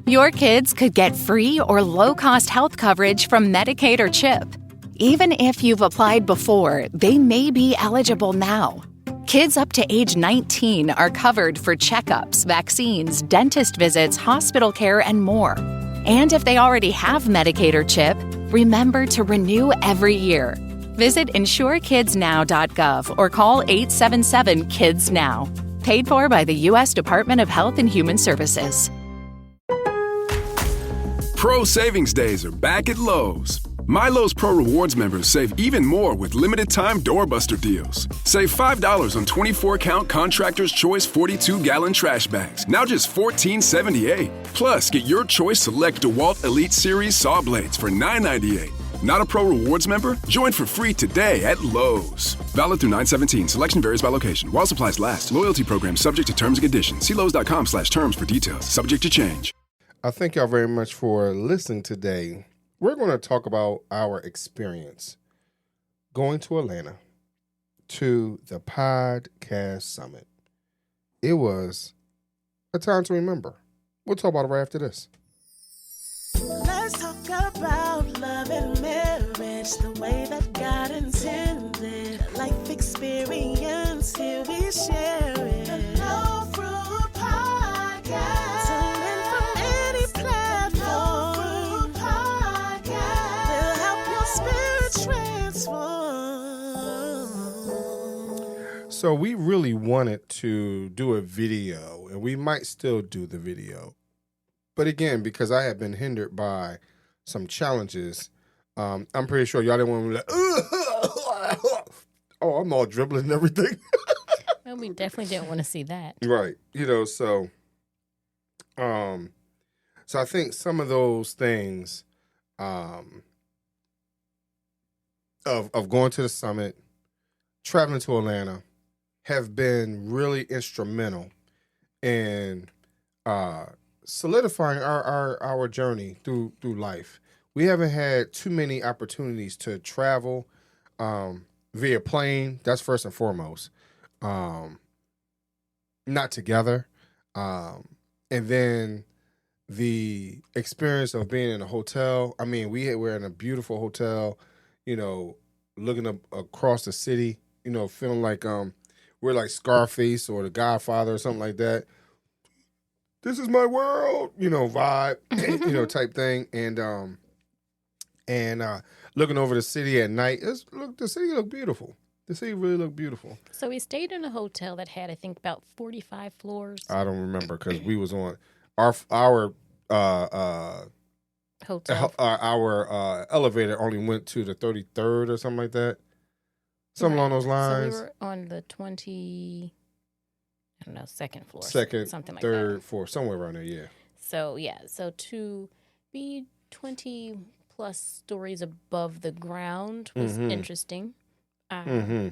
Your kids could get free or low-cost health coverage from Medicaid or CHIP. Even if you've applied before, they may be eligible now. Kids up to age 19 are covered for checkups, vaccines, dentist visits, hospital care, and more. And if they already have Medicaid or CHIP, remember to renew every year. Visit insurekidsnow.gov or call 877-KIDS-NOW. Paid for by the U.S. Department of Health and Human Services. Pro Savings Days are back at Lowe's. My Lowe's Pro Rewards members save even more with limited-time doorbuster deals. Save $5 on 24-count Contractor's Choice 42-gallon trash bags, now just $14.78. Plus, get your choice select DeWalt Elite Series saw blades for $9.98. Not a Pro Rewards member? Join for free today at Lowe's. Valid through 9/17. Selection varies by location. While supplies last. Loyalty program subject to terms and conditions. See Lowes.com/terms for details. Subject to change. I thank y'all very much for listening today. We're going to talk about our experience going to Atlanta to the Podcast Summit. It was a time to remember. We'll talk about it right after this. Let's talk about love and marriage the way that God intended. A life experience, here we share it. The No Fruit Podcast. Tune in from any platform. No Fruit Podcast. Will help your spirit transform. So we really wanted to do a video, and we might still do the video. But again, because I had been hindered by some challenges, I'm pretty sure y'all didn't want to be like, oh, I'm all dribbling and everything. Well, we definitely didn't want to see that. Right. So I think some of those things of going to the summit, traveling to Atlanta, have been really instrumental in solidifying our journey through life. We haven't had too many opportunities to travel via plane. That's first and foremost. Not together. And then the experience of being in a hotel. I mean, we're in a beautiful hotel, looking up across the city, feeling like we're like Scarface or The Godfather or something like that. This is my world, vibe, type thing. And looking over the city at night, the city looked beautiful. The city really looked beautiful. So we stayed in a hotel that had, I think, about 45 floors. I don't remember because we was on our Hotel. Our elevator only went to the 33rd or something like that. Something along those lines. So we were on the second floor. Second, something like third, that. fourth, somewhere around there, yeah. So, so to be 20 plus stories above the ground was interesting. So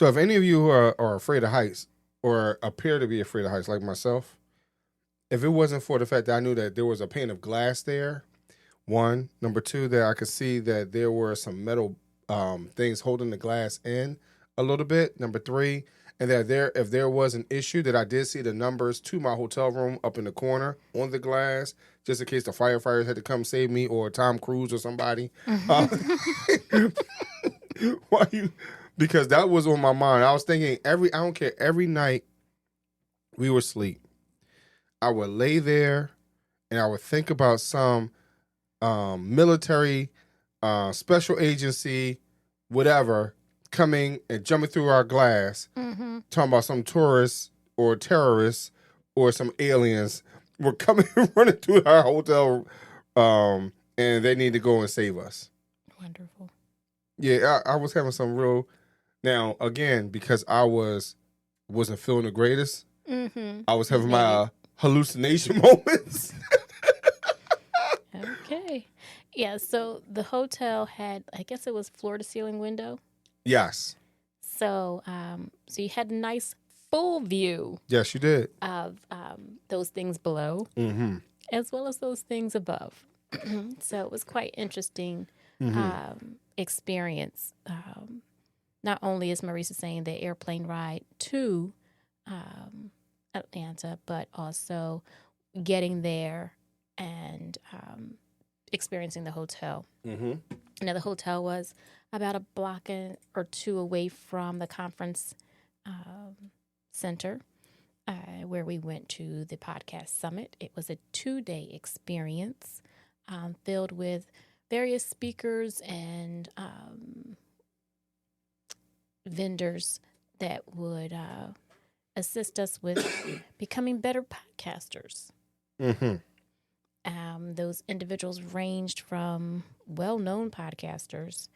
if any of you are afraid of heights or appear to be afraid of heights like myself, if it wasn't for the fact that I knew that there was a pane of glass there, one. Number two, that I could see that there were some metal things holding the glass in a little bit. Number three, and that if there was an issue, that I did see the numbers to my hotel room up in the corner on the glass, just in case the firefighters had to come save me or Tom Cruise or somebody. Because that was on my mind. I was thinking every night we were asleep, I would lay there and I would think about some military, special agency, whatever, coming and jumping through our glass, talking about some tourists or terrorists or some aliens were coming running through our hotel, and they need to go and save us. Wonderful. Yeah, I was having some real. Now again, because I wasn't feeling the greatest, I was having my hallucination moments. Okay. Yeah, so the hotel had, I guess it was floor-to-ceiling window. Yes. So so you had a nice full view. Yes, you did. Of those things below, as well as those things above. So it was quite interesting experience. Not only, as Maurice is saying, the airplane ride to Atlanta, but also getting there and experiencing the hotel. Mm-hmm. Now, the hotel was about a block or two away from the conference center where we went to the podcast summit. It was a 2-day experience filled with various speakers and vendors that would assist us with becoming better podcasters. Mm-hmm. Those individuals ranged from well-known podcasters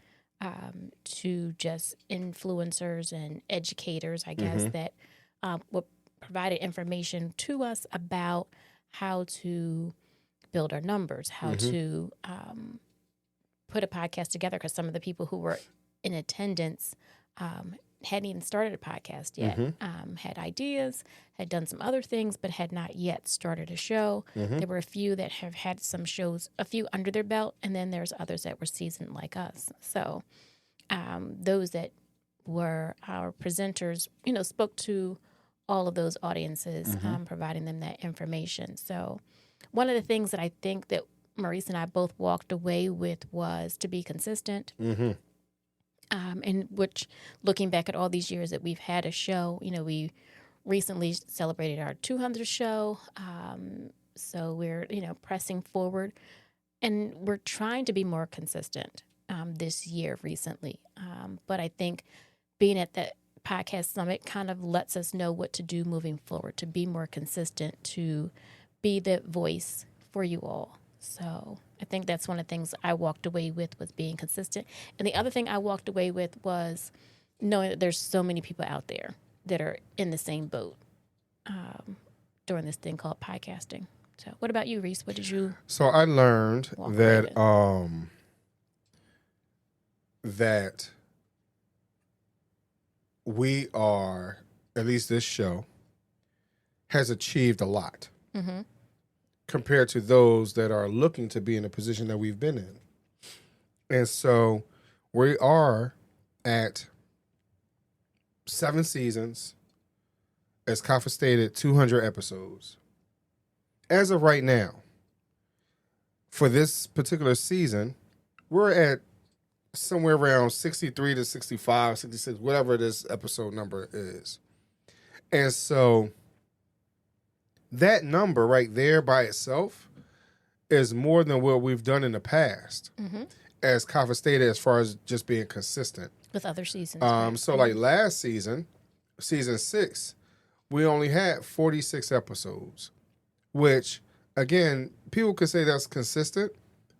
to just influencers and educators, I guess, that provided information to us about how to build our numbers, how to put a podcast together, because some of the people who were in attendance hadn't even started a podcast yet, had ideas, had done some other things, but had not yet started a show. There were a few that have had some shows, a few under their belt, and then there's others that were seasoned like us. So those that were our presenters, spoke to all of those audiences, providing them that information. So one of the things that I think that Maurice and I both walked away with was to be consistent. And which, looking back at all these years that we've had a show, we recently celebrated our 200th show. So we're, pressing forward, and we're trying to be more consistent this year recently. But I think being at the podcast summit kind of lets us know what to do moving forward, to be more consistent, to be the voice for you all. So I think that's one of the things I walked away with, was being consistent. And the other thing I walked away with was knowing that there's so many people out there that are in the same boat during this thing called podcasting. So what about you, Reese? What did you So I learned that that we are, at least this show, has achieved a lot. Compared to those that are looking to be in a position that we've been in. And so we are at 7 seasons, as Kafi stated, 200 episodes. As of right now, for this particular season, we're at somewhere around 63 to 65, 66, whatever this episode number is. And so that number right there by itself is more than what we've done in the past, as Kafi stated, as far as just being consistent. with other seasons? So like last season, season 6, we only had 46 episodes, which, again, people could say that's consistent.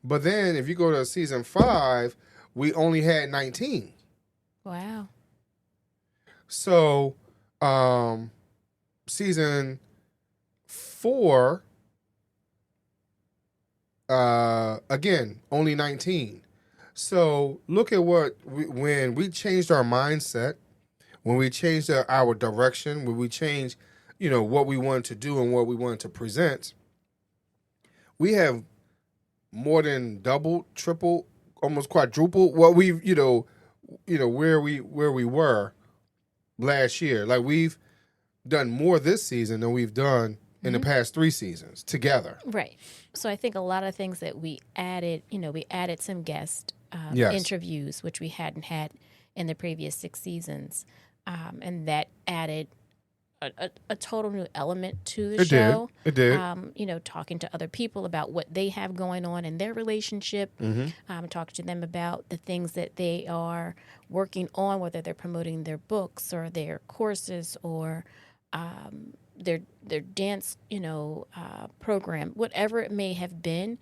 But then if you go to season 5, we only had 19. Wow. So season 4, again, only 19. So look at when we changed our mindset, when we changed our direction, when we changed, what we wanted to do and what we wanted to present, we have more than doubled, tripled, almost quadrupled what we've, where we were last year. Like, we've done more this season than we've done in the past 3 seasons together. Right. So I think a lot of things that we added, we added some guest interviews, which we hadn't had in the previous 6 seasons. And that added a total new element to the show. It did. Talking to other people about what they have going on in their relationship, talking to them about the things that they are working on, whether they're promoting their books or their courses or their dance, program, whatever it may have been.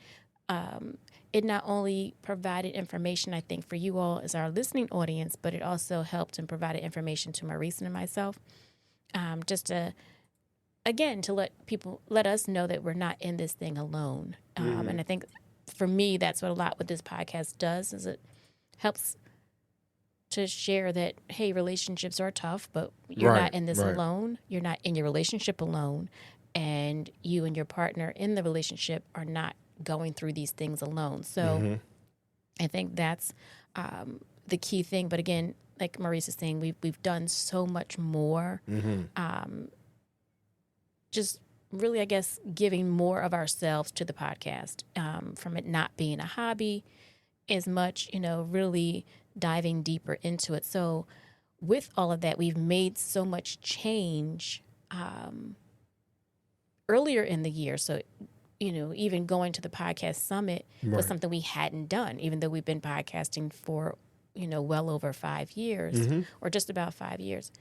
It not only provided information, I think, for you all as our listening audience, but it also helped and provided information to Maurice and myself, just to, again, to let us know that we're not in this thing alone. And I think for me, that's what this podcast does, is it helps to share that, hey, relationships are tough, but you're not in this alone. You're not in your relationship alone. And you and your partner in the relationship are not going through these things alone. So I think that's the key thing. But again, like Maurice is saying, we've done so much more. Just really, I guess, giving more of ourselves to the podcast, from it not being a hobby as much, really diving deeper into it. So with all of that, we've made so much change earlier in the year. So, even going to the podcast summit was something we hadn't done, even though we've been podcasting for, well over 5 years or just about 5 years.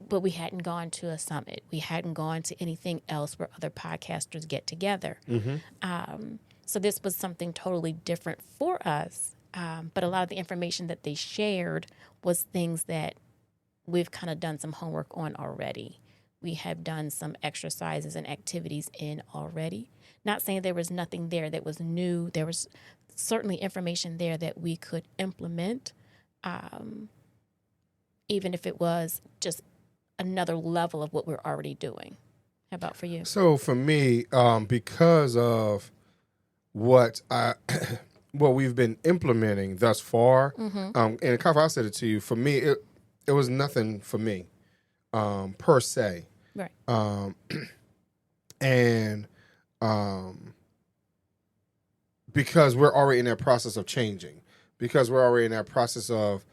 But we hadn't gone to a summit. We hadn't gone to anything else where other podcasters get together. So this was something totally different for us. But a lot of the information that they shared was things that we've kind of done some homework on already. We have done some exercises and activities in already. Not saying there was nothing there that was new. There was certainly information there that we could implement, even if it was just another level of what we're already doing. How about for you? So for me, because of what we've been implementing thus far, and Kafi, I said it to you. For me, it was nothing for me, per se. Right. Because we're already in that process of changing, because we're already in that process of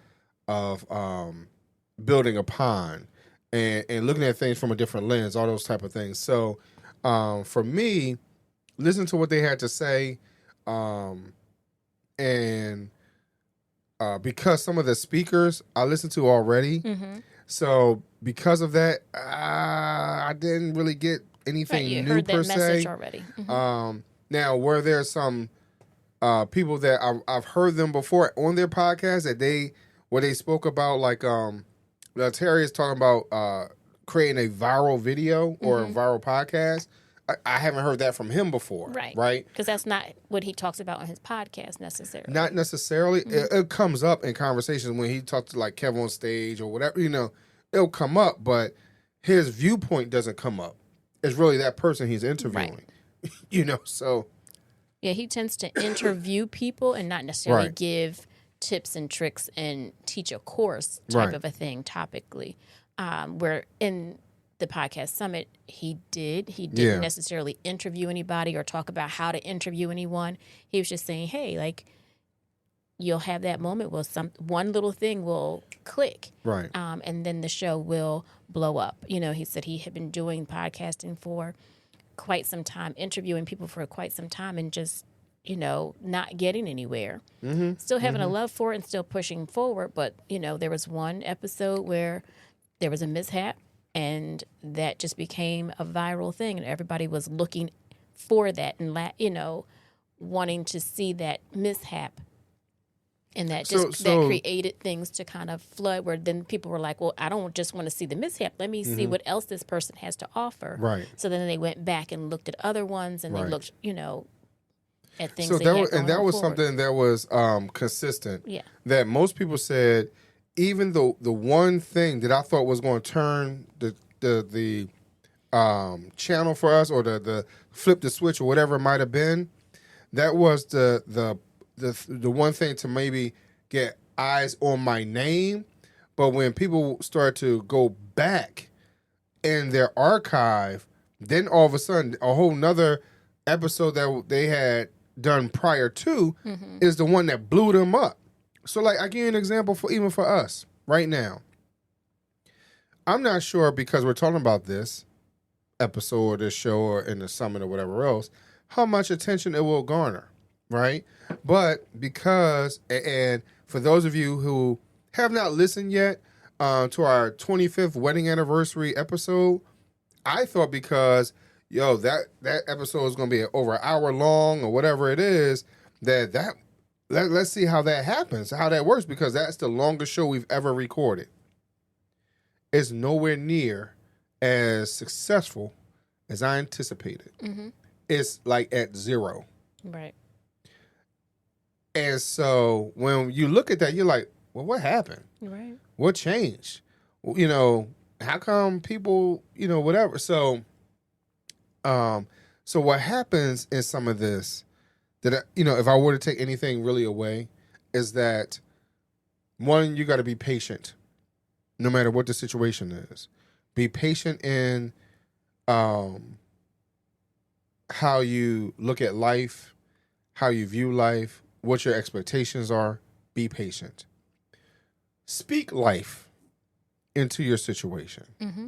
building upon and looking at things from a different lens, all those type of things. So for me, listen to what they had to say, and because some of the speakers I listened to already, so because of that, I didn't really get anything you new heard per that message se. already. Now, were there some people that I've heard them before on their podcast where they spoke about, like Terry is talking about creating a viral video or a viral podcast. I haven't heard that from him before. Right? Because that's not what he talks about on his podcast necessarily. Not necessarily. It comes up in conversations when he talks to like Kevin on stage or whatever, it'll come up, but his viewpoint doesn't come up. It's really that person he's interviewing, so. Yeah, he tends to interview people and not necessarily give tips and tricks and teach a course type of a thing topically. Where in the podcast summit, he didn't necessarily interview anybody or talk about how to interview anyone. He was just saying, hey, like, you'll have that moment where one little thing will click. Right. And then the show will blow up. He said he had been doing podcasting for quite some time, interviewing people for quite some time, and just, not getting anywhere. Still having a love for it and still pushing forward. But, there was one episode where there was a mishap, and that just became a viral thing, and everybody was looking for that and, wanting to see that mishap. And that that created things to kind of flood, where then people were like, well, I don't just want to see the mishap. Let me see what else this person has to offer. Right. So then they went back and looked at other ones, and they looked, at things. So that was something that was consistent. Yeah. That most people said, even though the one thing that I thought was going to turn the channel for us, or the flip the switch or whatever it might have been, that was the one thing to maybe get eyes on my name. But when people start to go back in their archive, then all of a sudden a whole nother episode that they had done prior to is the one that blew them up. So, like, I give you an example even for us right now. I'm not sure, because we're talking about this episode or this show or in the summit or whatever else, how much attention it will garner, right? But because, and for those of you who have not listened yet to our 25th wedding anniversary episode, I thought because, that episode is going to be over an hour long or whatever it is, let's see how that happens, how that works, because that's the longest show we've ever recorded. It's nowhere near as successful as I anticipated. It's like at 0. Right. And so when you look at that, you're like, well, what happened? Right. What changed? How come people, whatever. So what happens in some of this, that, if I were to take anything really away, is that, one, you got to be patient no matter what the situation is. Be patient in how you look at life, how you view life, what your expectations are. Be patient. Speak life into your situation. Mm-hmm.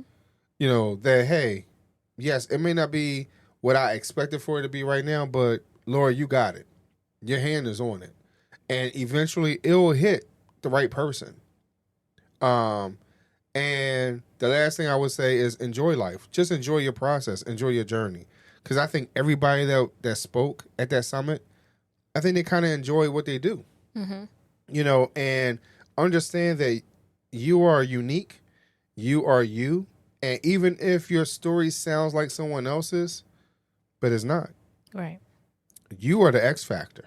You know, that, hey, yes, it may not be what I expected for it to be right now, but Laura, you got it. Your hand is on it. And eventually it'll hit the right person. And the last thing I would say is enjoy life. Just enjoy your process. Enjoy your journey. Because I think everybody that spoke at that summit, I think they kind of enjoy what they do. Mm-hmm. You know, and understand that you are unique. You are you. And even if your story sounds like someone else's, but it's not. Right. You are the X factor.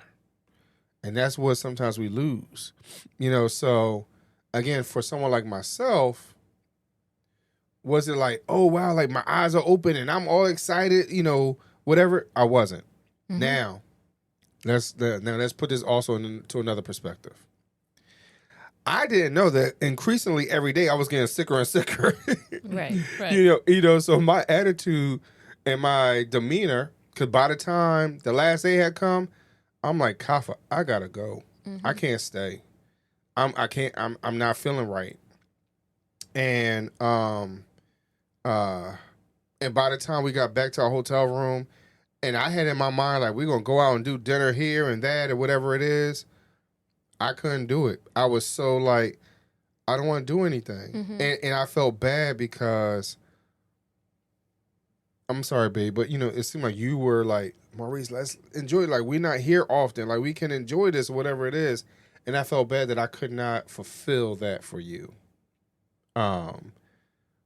And that's what sometimes we lose. You know, so again, for someone like myself, was it like, oh wow, like my eyes are open and I'm all excited, you know, whatever? I wasn't. Mm-hmm. Now let's put this also into another perspective. I didn't know that increasingly every day I was getting sicker and sicker. Right. You know, so my attitude and my demeanor, because by the time the last day had come, I'm like, Kafa, I gotta go. Mm-hmm. I can't stay. I'm not feeling right. And by the time we got back to our hotel room, and I had in my mind like we're gonna go out and do dinner here and that or whatever it is, I couldn't do it. I was so like, I don't want to do anything. Mm-hmm. And I felt bad because, I'm sorry, babe, but you know, it seemed like you were like, Maurice, let's enjoy it. Like, we're not here often. Like, we can enjoy this or whatever it is. And I felt bad that I could not fulfill that for you. But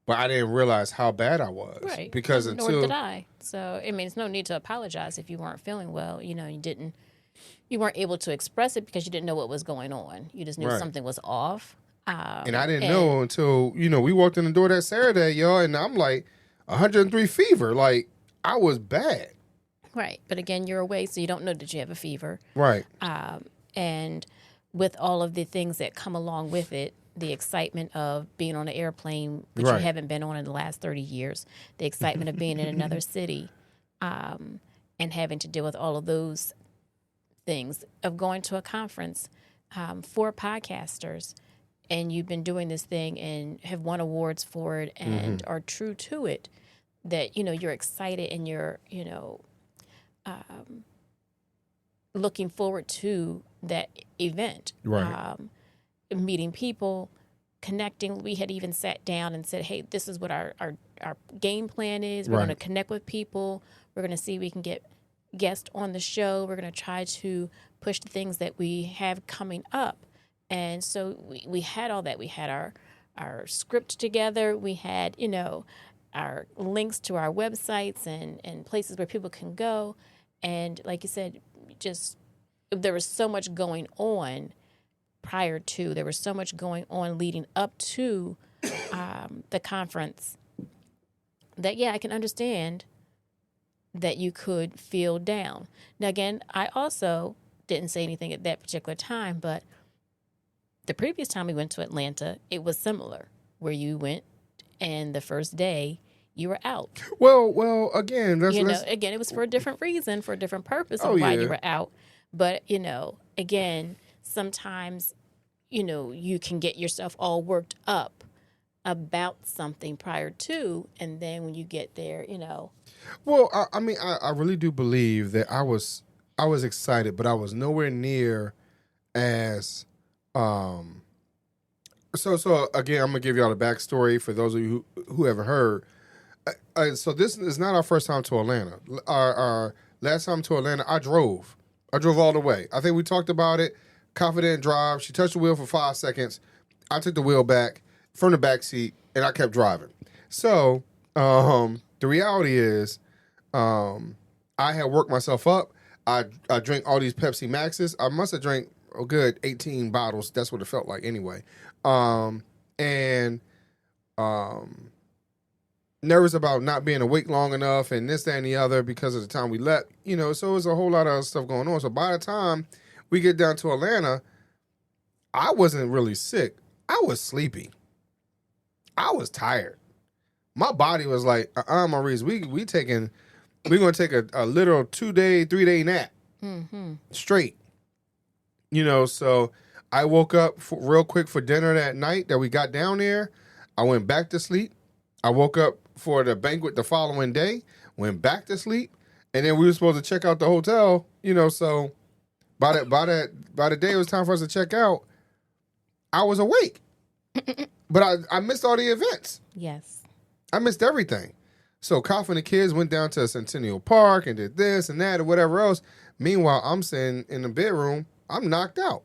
I didn't realize how bad I was. Right. Because Nor did I. So, I mean, it's no need to apologize if you weren't feeling well. You know, you weren't able to express it because you didn't know what was going on. You just knew Right. something was off. And I didn't know until, you know, we walked in the door that Saturday, y'all, and I'm like 103 fever. Like, I was bad. Right. But again, you're away, so you don't know that you have a fever. Right. And with all of the things that come along with it, the excitement of being on an airplane, which Right. you haven't been on in the last 30 years, the excitement of being in another city, and having to deal with all of those things, of going to a conference for podcasters, and you've been doing this thing and have won awards for it and are true to it, that, you know, you're excited and you're, you know, looking forward to that event. Right. Meeting people, connecting. We had even sat down and said, hey, this is what our game plan is. We're Right. going to connect with people. We're going to see if we can get guests on the show. We're going to try to push the things that we have coming up. And so we had all that. We had our script together. We had, you know, our links to our websites and places where people can go. And like you said, just there was so much going on prior to. There was so much going on leading up to the conference that, yeah, I can understand that you could feel down. Now, again, I also didn't say anything at that particular time, but the previous time we went to Atlanta, it was similar, where you went and the first day you were out. Well, again, Again, it was for a different reason, for a different purpose of why you were out. But, you know, again, sometimes, you know, you can get yourself all worked up about something prior to, and then when you get there, you know. Well, I mean, I really do believe that I was excited, but I was nowhere near as So again, I'm gonna give y'all the backstory for those of you who haven't heard. So this is not our first time to Atlanta. Our last time to Atlanta, I drove all the way. I think we talked about it. Confident drive. She touched the wheel for 5 seconds. I took the wheel back from the back seat, and I kept driving. So the reality is, I had worked myself up. I drank all these Pepsi Maxes. I must have drank a good 18 bottles. That's what it felt like anyway. Nervous about not being awake long enough and this, that, and the other because of the time we left. You know, so it was a whole lot of stuff going on. So by the time we get down to Atlanta, I wasn't really sick. I was sleepy. I was tired. my body was like, Maurice, we're going to take a literal 2-day, 3-day nap straight. So I woke up real quick for dinner that night that we got down there. I went back to sleep. I woke up for the banquet the following day, went back to sleep, and then we were supposed to check out the hotel, so by the day it was time for us to check out, I was awake. But I missed all the events. Yes. I missed everything. So Kafi and the kids went down to Centennial Park and did this and that or whatever else. Meanwhile, I'm sitting in the bedroom. I'm knocked out.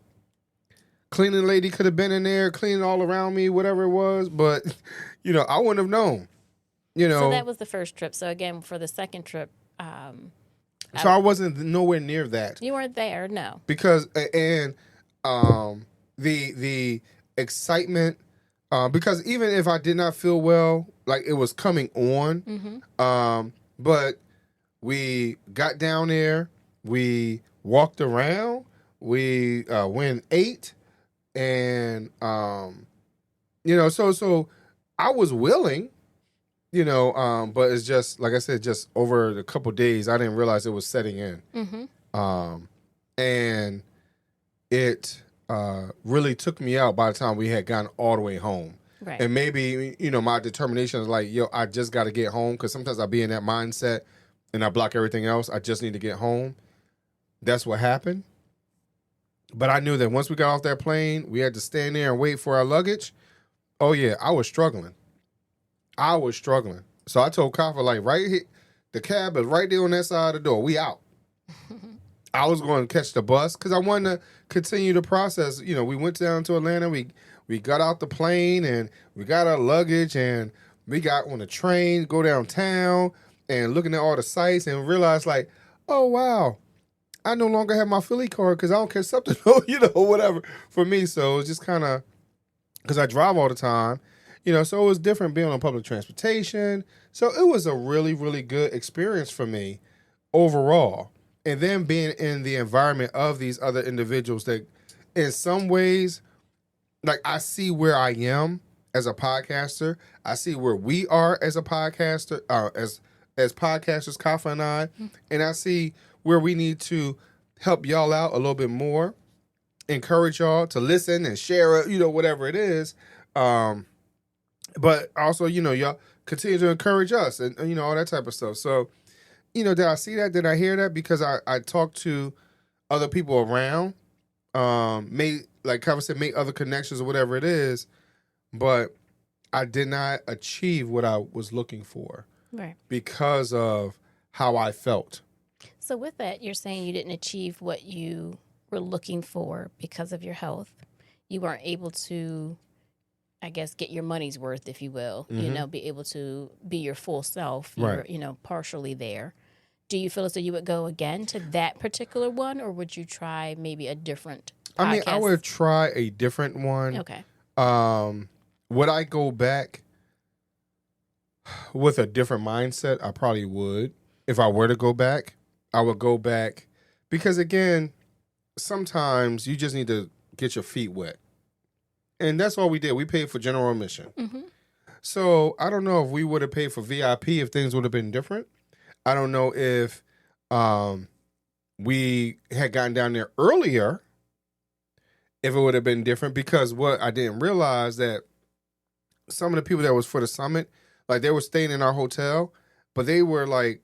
Cleaning lady could have been in there, cleaning all around me, whatever it was. But, I wouldn't have known. So that was the first trip. So again, for the second trip. So I wasn't nowhere near that. You weren't there, no. Because, and the excitement, because even if I did not feel well, like it was coming on, but we got down there, we walked around, we went and ate, and so I was willing, but it's just like I said, just over a couple days, I didn't realize it was setting in, and it really took me out by the time we had gotten all the way home. Right. And maybe my determination is like, I just got to get home, because sometimes I be in that mindset and I block everything else. I just need to get home. That's what happened. But I knew that once we got off that plane, we had to stand there and wait for our luggage. Oh, yeah, I was struggling. So I told Kafi, like, right here, the cab is right there on that side of the door. We out. I was going to catch the bus because I wanted to continue the process. We went down to Atlanta. We got out the plane and we got our luggage and we got on the train, go downtown and looking at all the sights and realized, like, oh, wow. I no longer have my Philly card because I don't catch something, whatever for me. So it's just kind of, because I drive all the time, so it was different being on public transportation. So it was a really, really good experience for me overall. And then being in the environment of these other individuals that in some ways, like I see where I am as a podcaster. I see where we are as a podcaster, as podcasters, Kafi and I, and I see where we need to help y'all out a little bit more, encourage y'all to listen and share, whatever it is. But also, y'all continue to encourage us and all that type of stuff. So, did I see that? Did I hear that? Because I talked to other people around, like Kafi said, make other connections or whatever it is, but I did not achieve what I was looking for. Right. Because of how I felt. So with that, you're saying you didn't achieve what you were looking for because of your health. You weren't able to, I guess, get your money's worth, if you will, be able to be your full self. You right. were, partially there. Do you feel as though you would go again to that particular one, or would you try maybe a different podcast? I mean, I would try a different one. Okay. Would I go back with a different mindset? I probably would. If I were to go back, I would go back because, again, sometimes you just need to get your feet wet. And that's all we did. We paid for general admission. Mm-hmm. So I don't know if we would have paid for VIP if things would have been different. I don't know if we had gotten down there earlier, if it would have been different, because what I didn't realize that some of the people that was for the summit, like they were staying in our hotel, but they were like,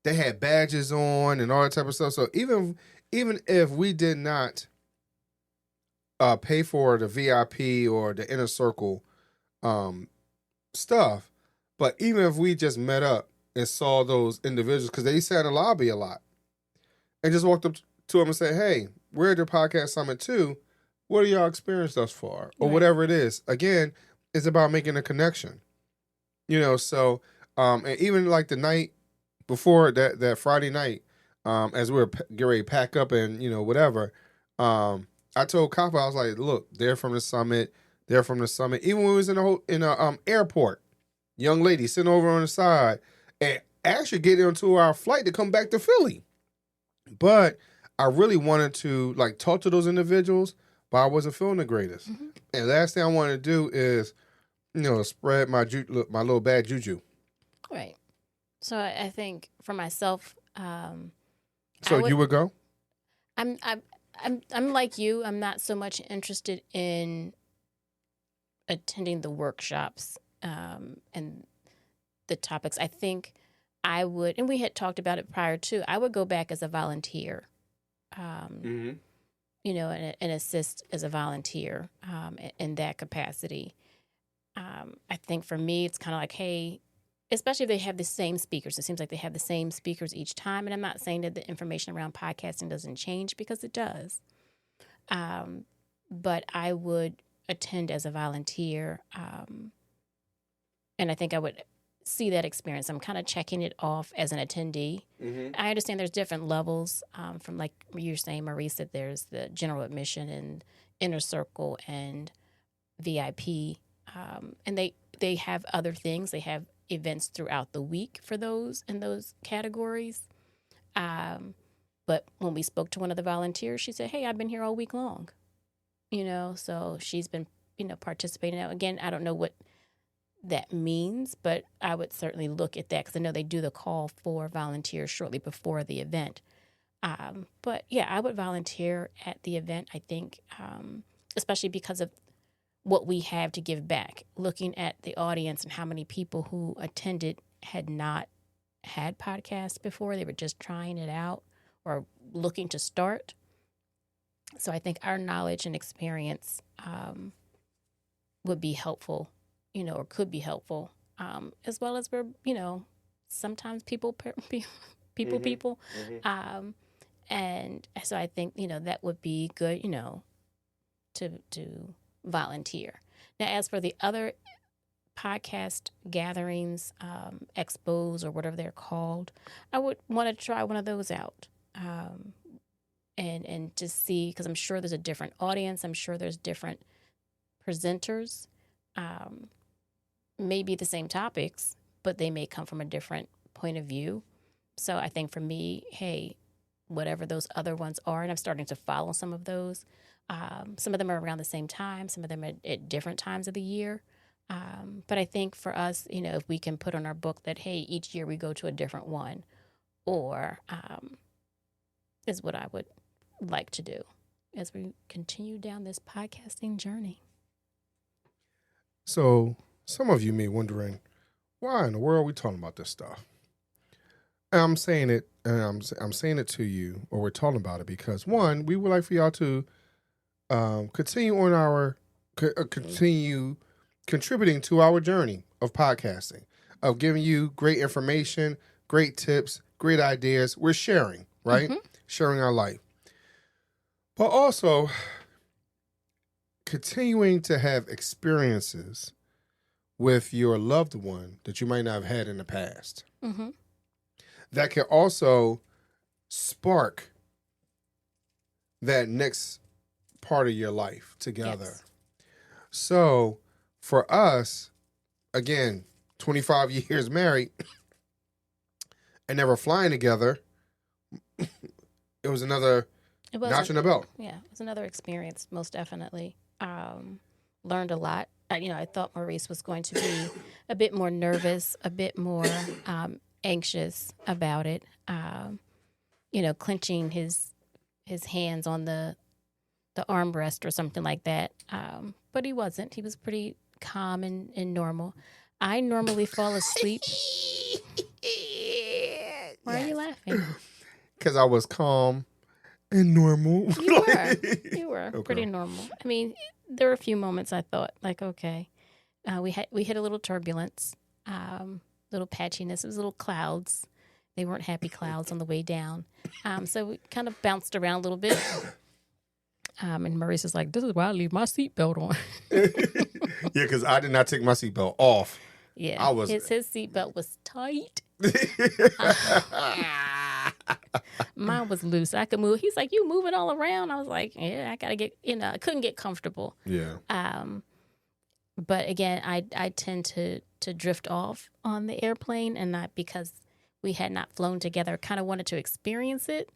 they had badges on and all that type of stuff. So even if we did not pay for the VIP or the inner circle stuff, but even if we just met up and saw those individuals, because they sat in the lobby a lot, and just walked up to them and said, hey, we're at the podcast summit too. What are y'all experienced thus far? Or whatever it is. Again, it's about making a connection. So, and even like the night before that Friday night, as we were getting ready to pack up and, whatever, I told Kafi, I was like, look, they're from the summit. Even when we was in a airport, young lady sitting over on the side and actually getting on a 2-hour flight to come back to Philly. But I really wanted to like talk to those individuals, but I wasn't feeling the greatest. Mm-hmm. And last thing I wanted to do is spread my my little bad juju. Right. So I think for myself, So you would go? I'm like you. I'm not so much interested in attending the workshops and the topics. I think I would, and we had talked about it prior too. I would go back as a volunteer, and assist as a volunteer in that capacity. I think for me, it's kind of like, hey, especially if they have the same speakers. It seems like they have the same speakers each time. And I'm not saying that the information around podcasting doesn't change, because it does. But I would attend as a volunteer. And I think I would see that experience. I'm kind of checking it off as an attendee. Mm-hmm. I understand there's different levels from, like you're saying, Maurice, that there's the general admission and inner circle and VIP. And they have other things. They have events throughout the week for those in those categories. But when we spoke to one of the volunteers, she said, hey, I've been here all week long. So she's been, participating. Now, again, I don't know what that means, but I would certainly look at that, because I know they do the call for volunteers shortly before the event. But yeah, I would volunteer at the event, I think, especially because of what we have to give back. Looking at the audience and how many people who attended had not had podcasts before. They were just trying it out or looking to start. So I think our knowledge and experience would be helpful, or could be helpful, as well as we're, sometimes people. Mm-hmm. And so I think, that would be good, to volunteer. Now, as for the other podcast gatherings, expos, or whatever they're called, I would want to try one of those out, and to see, because I'm sure there's a different audience. I'm sure there's different presenters, maybe the same topics, but they may come from a different point of view. So I think for me, hey, whatever those other ones are, and I'm starting to follow some of those. Some of them are around the same time. Some of them are at different times of the year. But I think for us, if we can put on our book that, hey, each year we go to a different one, or is what I would like to do as we continue down this podcasting journey. So some of you may be wondering, why in the world are we talking about this stuff? And I'm saying it, and I'm saying it to you, or we're talking about it because, one, we would like for y'all to continue contributing to our journey of podcasting, of giving you great information, great tips, great ideas. We're sharing, right? Mm-hmm. Sharing our life. But also continuing to have experiences with your loved one that you might not have had in the past. Mm-hmm. That can also spark that next part of your life together. Yes. So for us, again, 25 years married and never flying together, it was another notch in the belt. Yeah, it was another experience, most definitely. Learned a lot. I thought Maurice was going to be a bit more nervous, a bit more anxious about it. Clenching his hands on the armrest or something like that. But he wasn't. He was pretty calm and normal. I normally fall asleep. Why are you laughing? Because I was calm and normal. You were okay. Pretty normal. I mean, there were a few moments I thought, like, okay, we hit a little turbulence, little patchiness. It was little clouds. They weren't happy clouds on the way down. So we kind of bounced around a little bit. And Maurice is like, this is why I leave my seatbelt on. Yeah, because I did not take my seatbelt off. Yeah, his seatbelt was tight. Mine was loose. I could move. He's like, you moving all around? I was like, yeah, I got to get, I couldn't get comfortable. Yeah. But again, I tend to drift off on the airplane, and not because we had not flown together. Kind of wanted to experience it.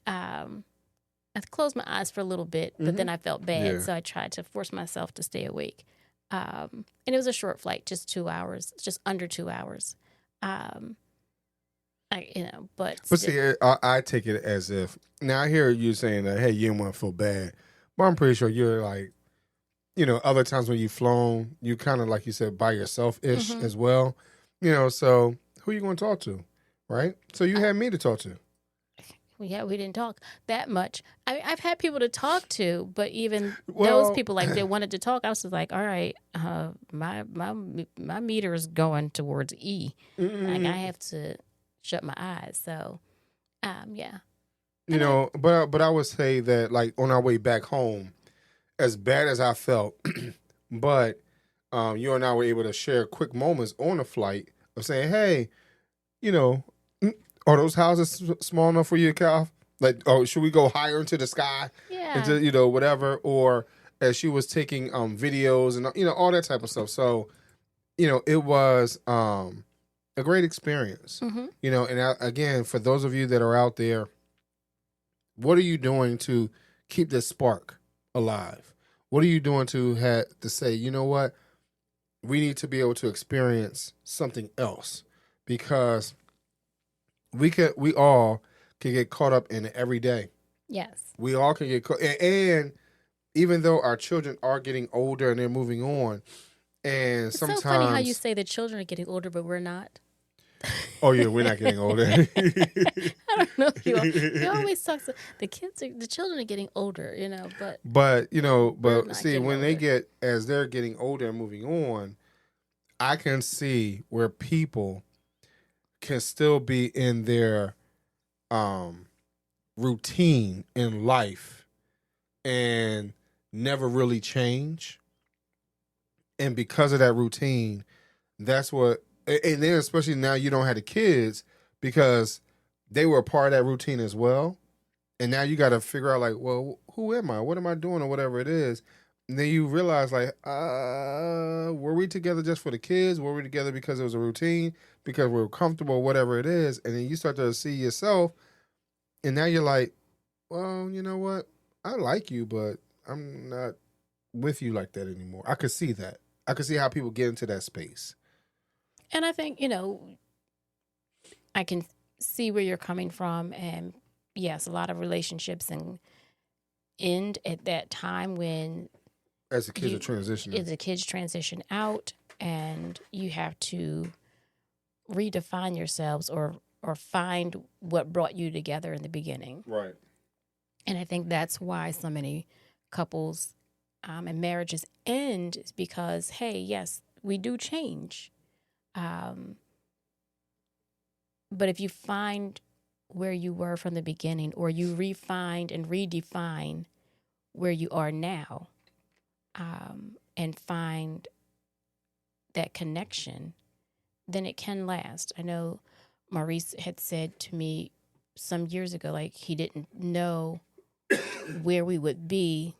I closed my eyes for a little bit, but then I felt bad, so I tried to force myself to stay awake. And it was a short flight, just 2 hours, just under 2 hours. But see, I take it as if, now I hear you saying that, hey, you didn't want to feel bad, but I'm pretty sure you're like, other times when you've flown, you kind of, like you said, by yourself-ish as well, so who you going to talk to, right? So you had me to talk to. Yeah, we didn't talk that much. I've had people to talk to, but even those people, like, they wanted to talk. I was just like, all right, my meter is going towards E. Like, I have to shut my eyes. So, yeah. But I would say that, like, on our way back home, as bad as I felt, but you and I were able to share quick moments on the flight of saying, hey, are those houses small enough for you, Cal? Like, should we go higher into the sky? Yeah. Into, whatever. Or as she was taking videos and, all that type of stuff. So, it was a great experience. And again, for those of you that are out there, what are you doing to keep this spark alive? What are you doing to say, you know what? We need to be able to experience something else, because we all can get caught up in it every day. Yes. We all can get caught. And even though our children are getting older and they're moving on, and It's sometimes... so funny how you say the children are getting older, but we're not. Oh, yeah, we're not getting older. I don't know. You always talk to the children are getting older, but... But see, when older. as they're getting older and moving on, I can see where people can still be in their routine in life and never really change. And because of that routine, that's what, and then especially now you don't have the kids, because they were a part of that routine as well. And now you got to figure out, like, well, who am I? What am I doing? Or whatever it is. And then you realize, like, were we together just for the kids? Were we together because it was a routine? Because we were comfortable, whatever it is? And then you start to see yourself, and now you're like, well, you know what? I like you, but I'm not with you like that anymore. I could see that. I could see how people get into that space. And I think, I can see where you're coming from. And yes, a lot of relationships end at that time when... As the kids are transitioning. As the kids transition out, and you have to redefine yourselves or find what brought you together in the beginning. Right. And I think that's why so many couples and marriages end, is because, hey, yes, we do change. But if you find where you were from the beginning, or you refined and redefine where you are now, and find that connection, then it can last. I know Maurice had said to me some years ago, like, he didn't know where we would be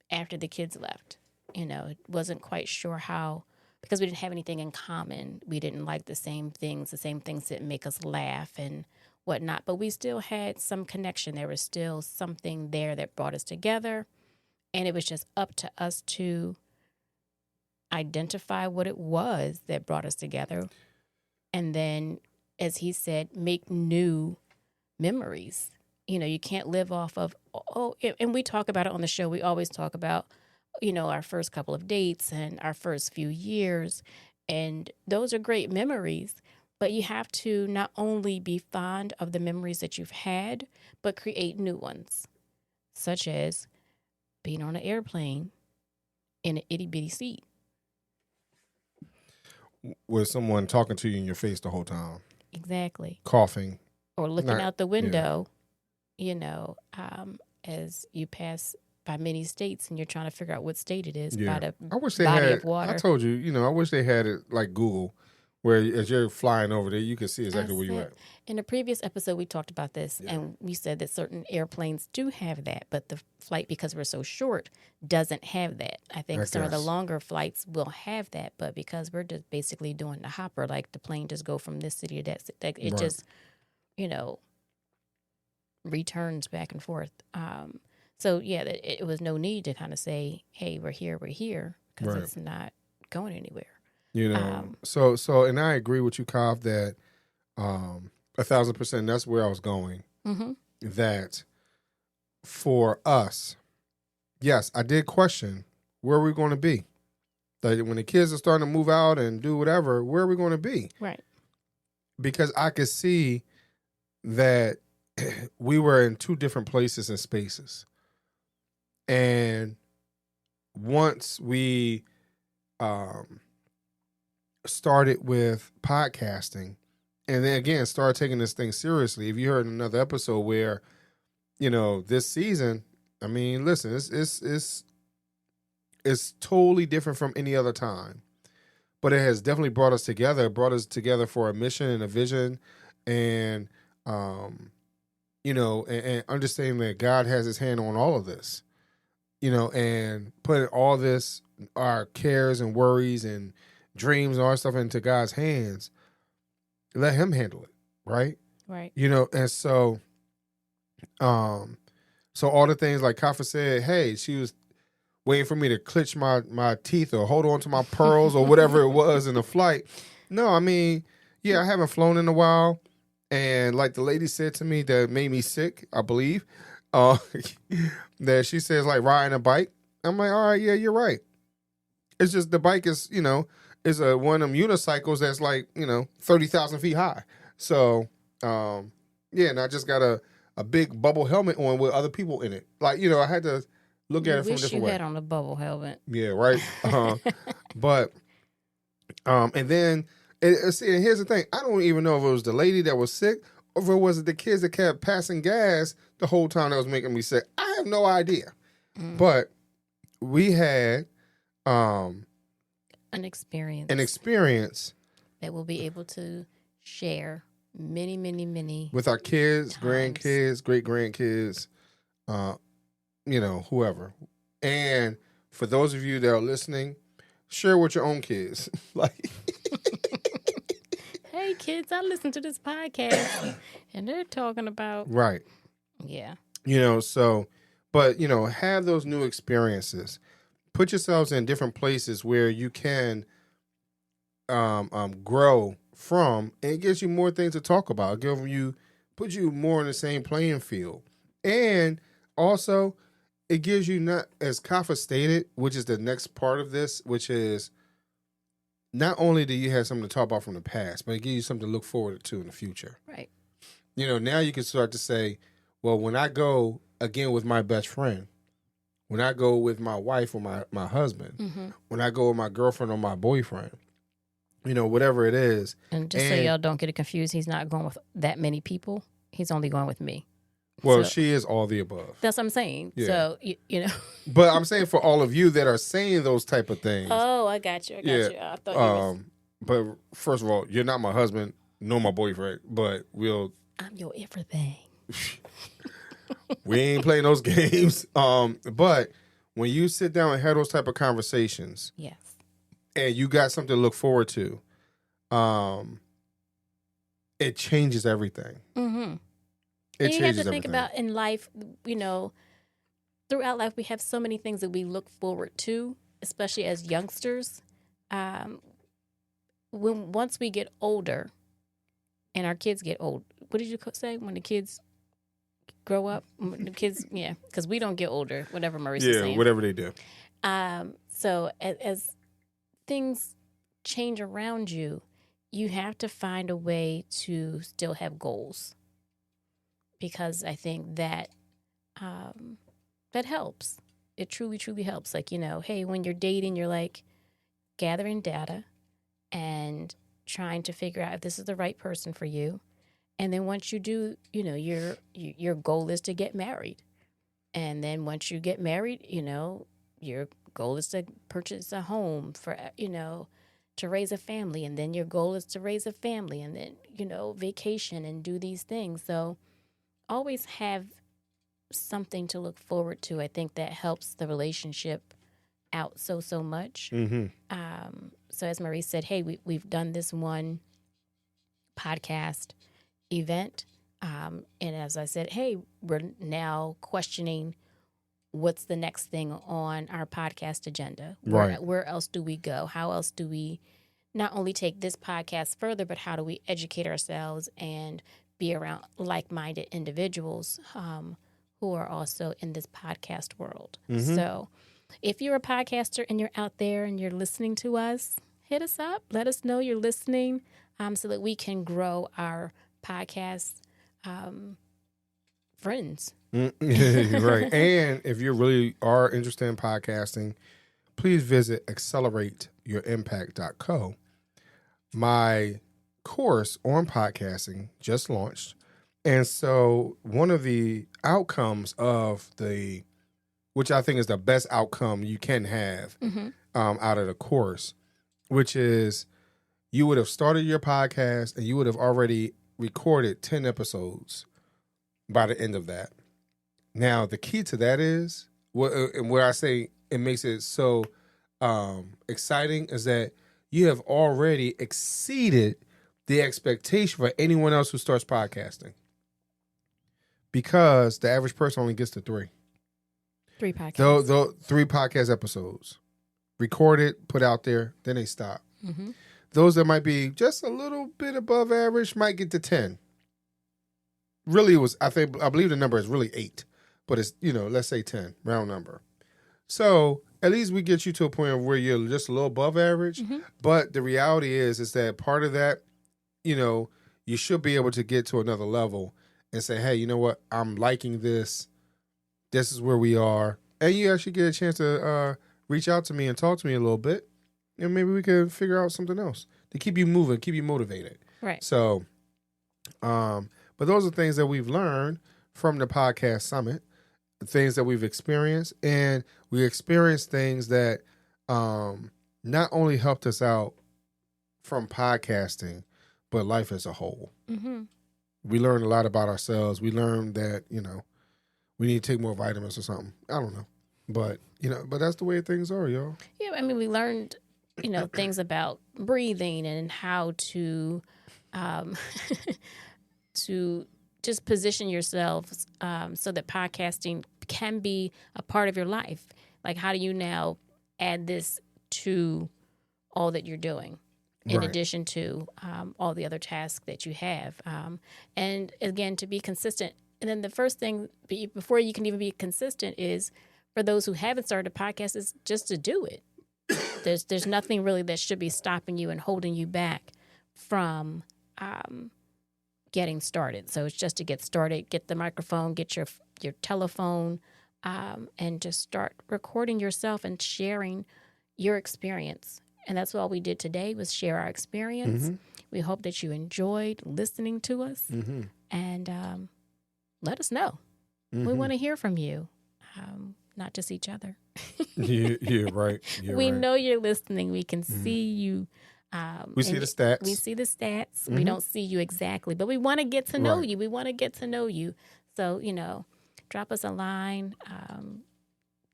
after the kids left. It wasn't quite sure how, because we didn't have anything in common. We didn't like the same things that make us laugh and whatnot, but we still had some connection. There was still something there that brought us together. And it was just up to us to identify what it was that brought us together. And then, as he said, make new memories. You can't live off of, and we talk about it on the show. We always talk about, our first couple of dates and our first few years. And those are great memories. But you have to not only be fond of the memories that you've had, but create new ones, such as being on an airplane in an itty-bitty seat. With someone talking to you in your face the whole time. Exactly. Coughing. Or looking out the window, as you pass by many states and you're trying to figure out what state it is by the body of water. I told you, I wish they had it like Google, where as you're flying over there, you can see exactly where you're at. In a previous episode, we talked about this, and we said that certain airplanes do have that, but the flight, because we're so short, doesn't have that. I think some of the longer flights will have that, but because we're just basically doing the hopper, like the plane just go from this city to that city, it just, returns back and forth. So, yeah, it was no need to kind of say, hey, we're here. because Right. it's not going anywhere. You know, so, and I agree with you, Kav, that 1,000%, that's where I was going. Mm-hmm. That for us, yes, I did question where we're going to be. Like when the kids are starting to move out and do whatever, where are we going to be? Right. Because I could see that we were in two different places and spaces. And once we started with podcasting, and then again started taking this thing seriously. If you heard another episode where, you know, this season, I mean, listen, it's totally different from any other time, but it has definitely brought us together. It brought us together for a mission and a vision, and you know, and understanding that God has His hand on all of this, you know, and putting all this, our cares and worries and dreams and all that stuff into God's hands. Let Him handle it, right? Right. You know, and so, so all the things like Kafa said, hey, she was waiting for me to clench my teeth or hold on to my pearls or whatever it was in the flight. No, I mean, yeah, I haven't flown in a while, and like the lady said to me that made me sick, I believe, that she says like riding a bike. I'm like, all right, yeah, you're right. It's just the bike is, you know, is one of them unicycles that's like, you know, 30,000 feet high. So, yeah, and I just got a big bubble helmet on with other people in it. Like, you know, I had to look at it from a different way. You had on a bubble helmet. Yeah, right. But, and then, see, and here's the thing. I don't even know if it was the lady that was sick or if it was the kids that kept passing gas the whole time that was making me sick. I have no idea. But we had an experience that we'll be able to share many with our kids, times. grandkids, great grandkids, you know, whoever. And for those of you that are listening, share with your own kids. Like, hey kids, I listen to this podcast and they're talking about right. Yeah. You know, so, but, you know, have those new experiences. Put yourselves in different places where you can grow from, and it gives you more things to talk about. Put you more in the same playing field. And also, it gives you, not, as Kafa stated, which is the next part of this, which is not only do you have something to talk about from the past, but it gives you something to look forward to in the future. Right. You know, now you can start to say, well, when I go again with my best friend, when I go with my wife or my husband, when I go with my girlfriend or my boyfriend, you know, whatever it is. And just so y'all don't get it confused, he's not going with that many people. He's only going with me. Well, So, she is all the above. that's what I'm saying. Yeah. So, you know. But I'm saying for all of you that are saying those type of things. Oh, I got you. I thought you was... But first of all, you're not my husband, nor my boyfriend, but I'm your everything. We ain't playing those games. But when you sit down and have those type of conversations, Yes. and you got something to look forward to, it changes everything. Mm-hmm. It you changes have to think everything. about in life, you know, throughout life, we have so many things that we look forward to, especially as youngsters. Once we get older and our kids get old, what did you say? When the kids grow up? When the kids, yeah, because we don't get older, whatever Maurice is saying. Yeah, whatever they do. So as things change around you, you have to find a way to still have goals. Because I think that that helps. It truly, truly helps. Like, you know, hey, when you're dating, you're like gathering data and trying to figure out if this is the right person for you. And then once you do, you know, your goal is to get married. And then once you get married, you know, your goal is to purchase a home for, you know, to raise a family. And then your goal is to raise a family and then, you know, vacation and do these things. So always have something to look forward to. I think that helps the relationship out so much. Mm-hmm. So as Maurice said, hey, we've done this one podcast event. And as I said, hey, we're now questioning what's the next thing on our podcast agenda? Right. Where else do we go? How else do we not only take this podcast further, but how do we educate ourselves and be around like-minded individuals who are also in this podcast world? So if you're a podcaster and you're out there and you're listening to us, hit us up. Let us know you're listening so that we can grow our podcast friends. Right. And if you really are interested in podcasting, please visit accelerate.yourimpact.co. My course on podcasting just launched. And so one of the outcomes of which I think is the best outcome you can have out of the course, which is you would have started your podcast and you would have already recorded 10 episodes by the end of that. Now, the key to that is, what I say it makes it so exciting, is that you have already exceeded the expectation for anyone else who starts podcasting. Because the average person only gets to 3. 3 podcasts. 3 podcast episodes. Recorded, put out there, then they stop. Those that might be just a little bit above average might get to 10. Really, I believe the number is really 8. But it's, let's say 10, round number. So at least we get you to a point where you're just a little above average. But the reality is that part of that, you should be able to get to another level and say, hey, you know what? I'm liking this. This is where we are. And you actually get a chance to reach out to me and talk to me a little bit. And maybe we can figure out something else to keep you moving, keep you motivated. Right. So, but those are things that we've learned from the podcast summit. Things that we've experienced, and we experienced things that not only helped us out from podcasting, but life as a whole. We learned a lot about ourselves. We learned that, we need to take more vitamins or something. I don't know. But, but that's the way things are, y'all. Yeah, I mean, we learned, things about breathing and how to to just position yourselves so that podcasting can be a part of your life. Like, how do you now add this to all that you're doing in addition to all the other tasks that you have? And again, to be consistent. And then the first thing before you can even be consistent is, for those who haven't started a podcast, is just to do it. There's nothing really that should be stopping you and holding you back from getting started. So it's just to get started, get the microphone, get your telephone, and just start recording yourself and sharing your experience. And that's all we did today, was share our experience. We hope that you enjoyed listening to us, and let us know. We want to hear from you, not just each other. Yeah, right. We know you're listening. We can see you. We see the stats. We see the stats. We don't see you exactly, but we want to get to know you. We want to get to know you. So, drop us a line,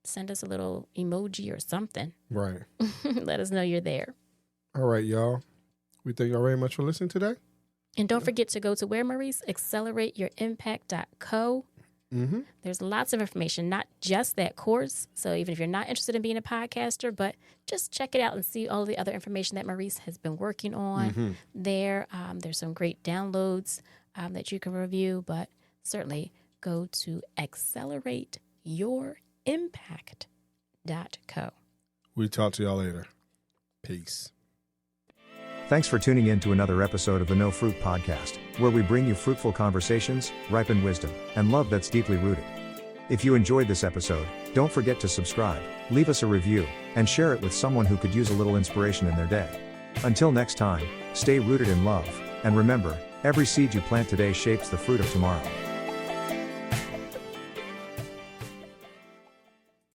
send us a little emoji or something. Right. Let us know you're there. All right, y'all. We thank y'all very much for listening today. And don't forget to go to where, Maurice? AccelerateYourImpact.co. There's lots of information, not just that course. So even if you're not interested in being a podcaster, but just check it out and see all the other information that Maurice has been working on there. There's some great downloads that you can review, but certainly go to AccelerateYourImpact.co. We'll talk to y'all later. Peace. Thanks for tuning in to another episode of the No Fruit Podcast, where we bring you fruitful conversations, ripened wisdom, and love that's deeply rooted. If you enjoyed this episode, don't forget to subscribe, leave us a review, and share it with someone who could use a little inspiration in their day. Until next time, stay rooted in love, and remember, every seed you plant today shapes the fruit of tomorrow.